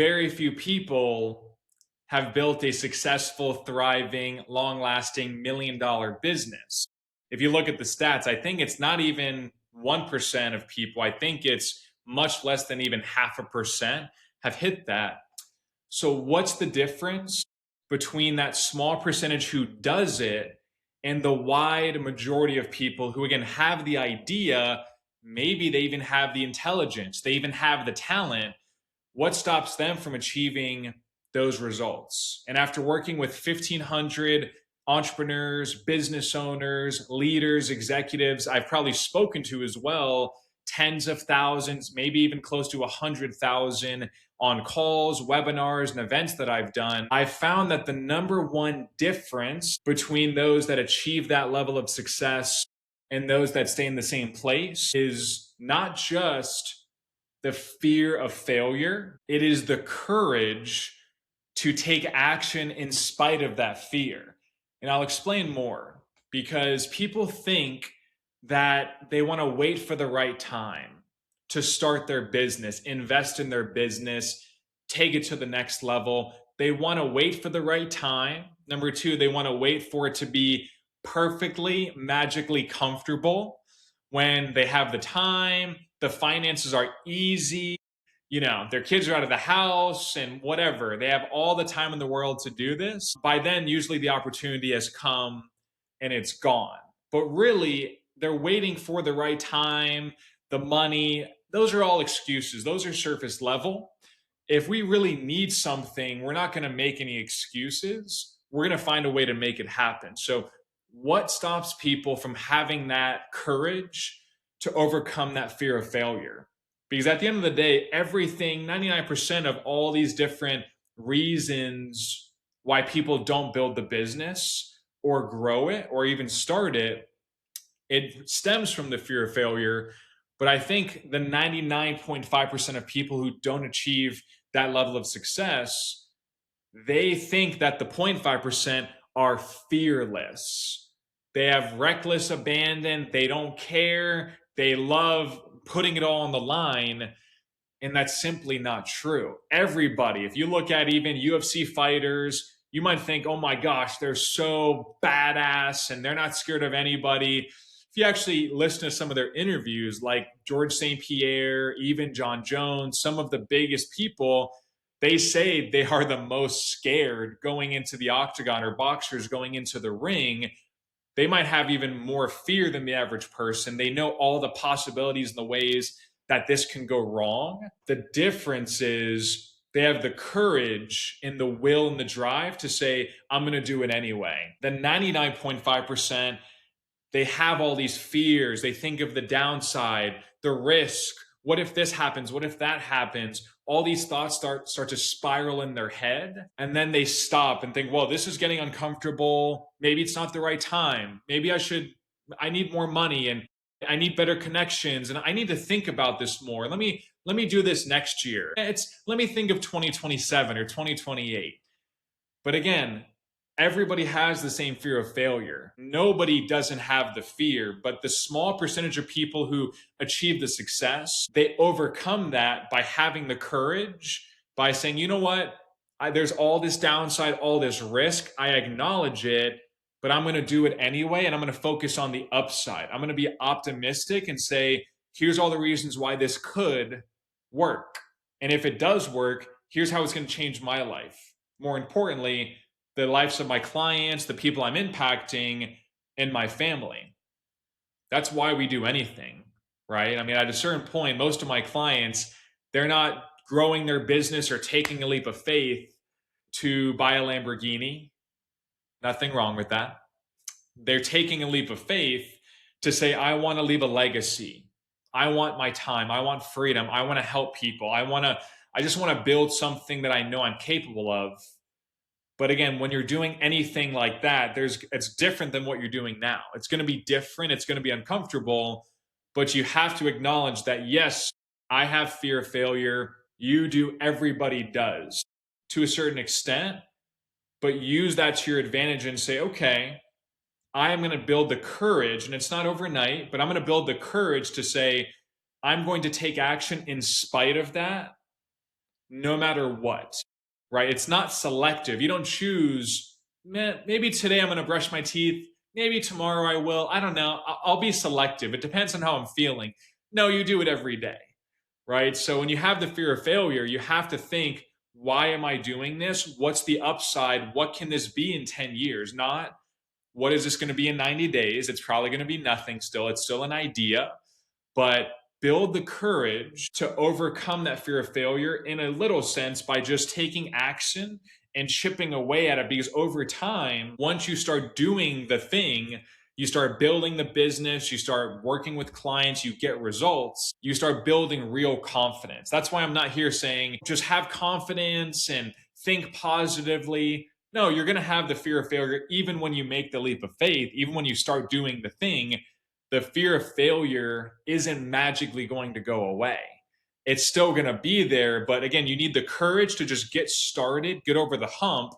very few people have built a successful, thriving, long lasting $1 million business. If you look at the stats, I think it's not even 1% of people. I think it's much less than even 0.5% have hit that. So, what's the difference between that small percentage who does it and the wide majority of people who, again, have the idea? Maybe they even have the intelligence, they even have the talent. What stops them from achieving those results? And after working with 1,500 entrepreneurs, business owners, leaders, executives, I've probably spoken to as well, tens of thousands, maybe even close to 100,000 on calls, webinars, and events that I've done, I've found that the number one difference between those that achieve that level of success and those that stay in the same place is not just the fear of failure, it is the courage to take action in spite of that fear. And I'll explain more, because people think that they want to wait for the right time to start their business, invest in their business, take it to the next level. They want to wait for the right time. Number two, they want to wait for it to be perfectly, magically comfortable when they have the time, the finances are easy, their kids are out of the house and whatever. They have all the time in the world to do this. By then, usually the opportunity has come and it's gone. But really, they're waiting for the right time, the money. Those are all excuses. Those are surface level. If we really need something, we're not going to make any excuses. We're going to find a way to make it happen. So, what stops people from having that courage to overcome that fear of failure? Because at the end of the day, everything, 99% of all these different reasons why people don't build the business or grow it or even start it, it stems from the fear of failure. But I think the 99.5% of people who don't achieve that level of success, they think that the 0.5% are fearless. They have reckless abandon. They don't care. They love putting it all on the line. And that's simply not true. Everybody, if you look at even UFC fighters, you might think, oh my gosh, they're so badass and they're not scared of anybody. If you actually listen to some of their interviews, like George St. Pierre, even John Jones, some of the biggest people, they say they are the most scared going into the octagon, or boxers going into the ring. They might have even more fear than the average person. They know all the possibilities and the ways that this can go wrong. The difference is they have the courage and the will and the drive to say, I'm going to do it anyway. The 99.5%, they have all these fears. They think of the downside, the risk. What if this happens? What if that happens? All these thoughts start to spiral in their head. And then they stop and think, well, this is getting uncomfortable. Maybe it's not the right time. Maybe I need more money and I need better connections and I need to think about this more. Let me do this next year. Let me think of 2027 or 2028. But again, everybody has the same fear of failure. Nobody doesn't have the fear, but the small percentage of people who achieve the success, they overcome that by having the courage, by saying, you know what, there's all this downside, all this risk. I acknowledge it, but I'm going to do it anyway. And I'm going to focus on the upside. I'm going to be optimistic and say, here's all the reasons why this could work. And if it does work, here's how it's going to change my life. More importantly, the lives of my clients, the people I'm impacting, and my family. That's why we do anything, right? I mean, at a certain point, most of my clients, they're not growing their business or taking a leap of faith to buy a Lamborghini. Nothing wrong with that. They're taking a leap of faith to say, I want to leave a legacy. I want my time. I want freedom. I want to help people. I just want to build something that I know I'm capable of. But again, when you're doing anything like that, it's different than what you're doing now. It's going to be different. It's going to be uncomfortable, but you have to acknowledge that, yes, I have fear of failure. You do. Everybody does to a certain extent, but use that to your advantage and say, okay, I am going to build the courage, and it's not overnight, but I'm going to build the courage to say, I'm going to take action in spite of that. no matter what, right? It's not selective. You don't choose, maybe today I'm going to brush my teeth. Maybe tomorrow I will. I don't know. I'll be selective. It depends on how I'm feeling. No, you do it every day, right? So when you have the fear of failure, you have to think, why am I doing this? What's the upside? What can this be in 10 years? Not what is this going to be in 90 days? It's probably going to be nothing still. It's still an idea, but build the courage to overcome that fear of failure in a little sense by just taking action and chipping away at it. Because over time, once you start doing the thing, you start building the business, you start working with clients, you get results, you start building real confidence. That's why I'm not here saying just have confidence and think positively. No, you're going to have the fear of failure even when you make the leap of faith, even when you start doing the thing. The fear of failure isn't magically going to go away. It's still going to be there. But again, you need the courage to just get started, get over the hump,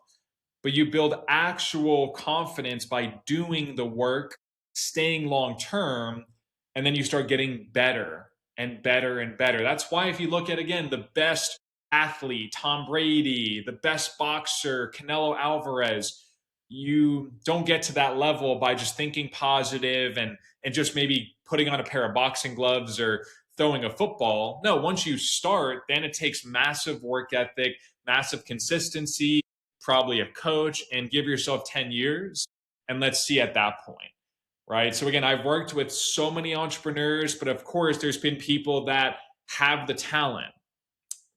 but you build actual confidence by doing the work, staying long term, and then you start getting better and better and better. That's why, if you look at, again, the best athlete, Tom Brady, the best boxer, Canelo Alvarez, you don't get to that level by just thinking positive and just maybe putting on a pair of boxing gloves or throwing a football. No, once you start, then it takes massive work ethic, massive consistency, probably a coach, and give yourself 10 years and let's see at that point, right? So again, I've worked with so many entrepreneurs, but of course there's been people that have the talent,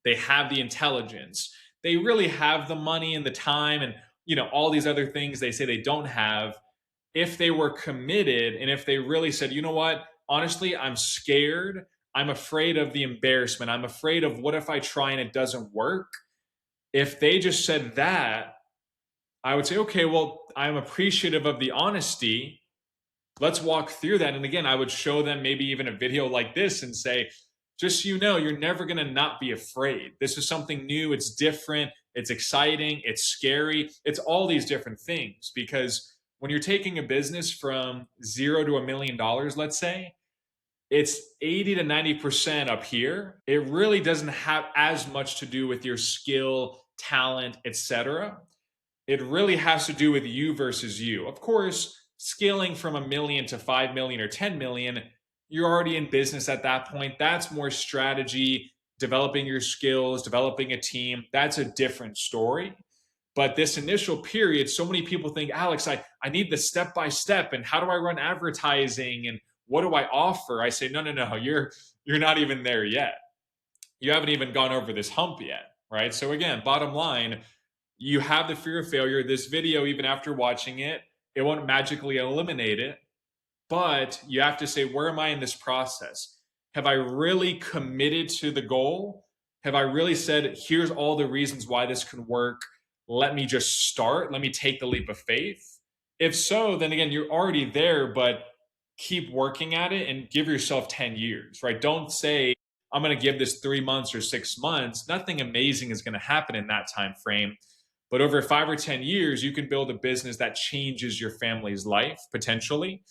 they have the intelligence, they really have the money and the time and all these other things they say they don't have. If they were committed and if they really said, you know what, honestly, I'm scared, I'm afraid of the embarrassment, I'm afraid of what if I try and it doesn't work. If they just said that, I would say, okay, well, I'm appreciative of the honesty. Let's walk through that. And again, I would show them maybe even a video like this and say, just so you know, you're never going to not be afraid. This is something new. It's different. It's exciting. It's scary. It's all these different things. Because when you're taking a business from zero to $1 million, let's say, it's 80 to 90% up here. It really doesn't have as much to do with your skill, talent, etc. It really has to do with you versus you. Of course, scaling from 1 million to 5 million or 10 million, you're already in business at that point. That's more strategy, developing your skills, developing a team. That's a different story. But this initial period, so many people think, Alex, I need the step by step. And how do I run advertising? And what do I offer? I say, no. You're not even there yet. You haven't even gone over this hump yet. Right. So again, bottom line, you have the fear of failure. This video, even after watching it, it won't magically eliminate it, but you have to say, where am I in this process? Have I really committed to the goal? Have I really said, here's all the reasons why this can work? Let me just start. Let me take the leap of faith. If so, then again, you're already there, but keep working at it and give yourself 10 years, right? Don't say, I'm going to give this 3 months or 6 months. Nothing amazing is going to happen in that time frame. But over 5 or 10 years, you can build a business that changes your family's life potentially.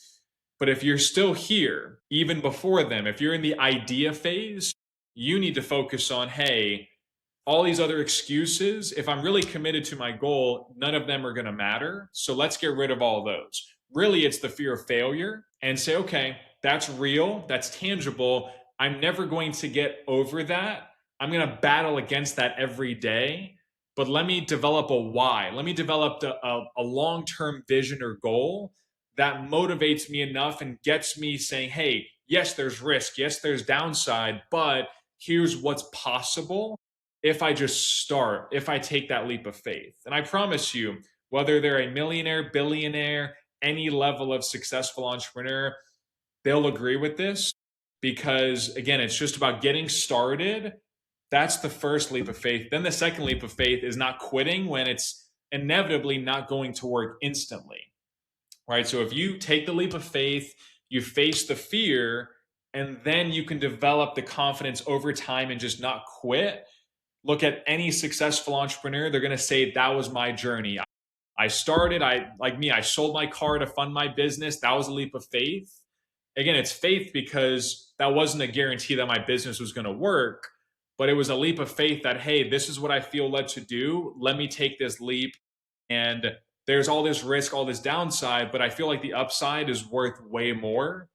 But if you're still here, even before them, if you're in the idea phase, you need to focus on, hey, all these other excuses, if I'm really committed to my goal, none of them are going to matter. So let's get rid of all those. Really, it's the fear of failure and say, okay, that's real, that's tangible. I'm never going to get over that. I'm going to battle against that every day. But let me develop a why. Let me develop a long-term vision or goal that motivates me enough and gets me saying, hey, yes, there's risk. Yes, there's downside, but here's what's possible if I just start, if I take that leap of faith. And I promise you, whether they're a millionaire, billionaire, any level of successful entrepreneur, they'll agree with this because, again, it's just about getting started. That's the first leap of faith. Then the second leap of faith is not quitting when it's inevitably not going to work instantly, right? So if you take the leap of faith, you face the fear, and then you can develop the confidence over time and just not quit. Look at any successful entrepreneur, they're going to say, that was my journey. I started, I sold my car to fund my business. That was a leap of faith. Again, it's faith because that wasn't a guarantee that my business was going to work, but it was a leap of faith that, hey, this is what I feel led to do. Let me take this leap. And there's all this risk, all this downside, but I feel like the upside is worth way more.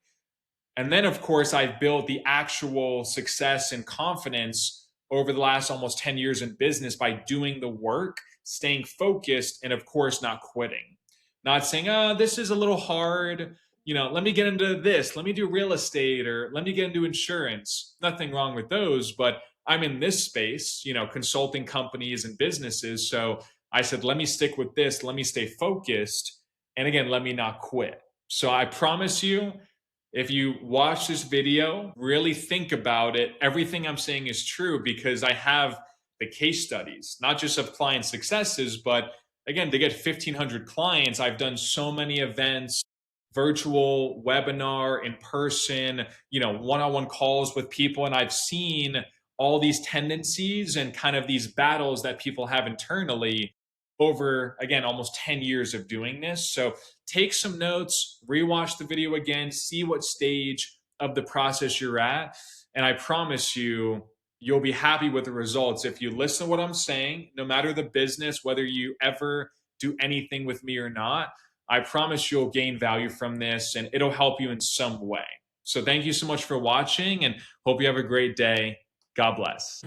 And then, of course, I've built the actual success and confidence over the last almost 10 years in business by doing the work, staying focused, and of course, not quitting. Not saying, this is a little hard. Let me get into this. Let me do real estate or let me get into insurance. Nothing wrong with those, but I'm in this space, consulting companies and businesses. So I said, let me stick with this. Let me stay focused. And again, let me not quit. So I promise you, if you watch this video, really think about it. Everything I'm saying is true because I have the case studies, not just of client successes, but again, to get 1,500 clients, I've done so many events, virtual, webinar, in person, one-on-one calls with people, and I've seen all these tendencies and kind of these battles that people have internally over, again, almost 10 years of doing this. So take some notes, rewatch the video again, see what stage of the process you're at. And I promise you, you'll be happy with the results if you listen to what I'm saying, no matter the business, whether you ever do anything with me or not. I promise you'll gain value from this and it'll help you in some way. So thank you so much for watching and hope you have a great day. God bless.